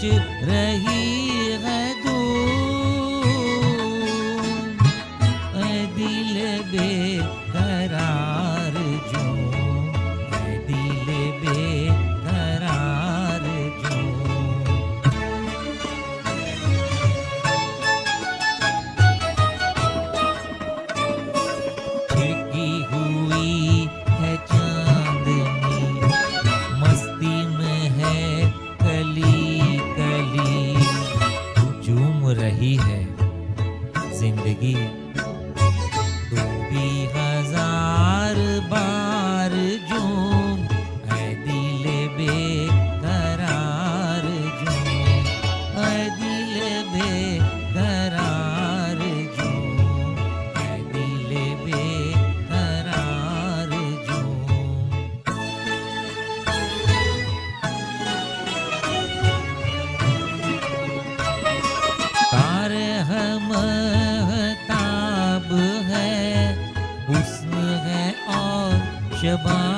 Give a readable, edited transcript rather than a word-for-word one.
Much रही है धूम। ऐ दिल बेकरार जो, ऐ दिल बेकरार जो। खिड़की हुई है चांदनी, मस्ती में है कली कली। झूम रही है जिंदगी, तू भी हजार बार झूम। ऐ दिल बेकरार झूम, ऐ दिल बेकरार झूम, ऐ दिल बेकरार झूम। कार महताब है, हुस्न है और शबाब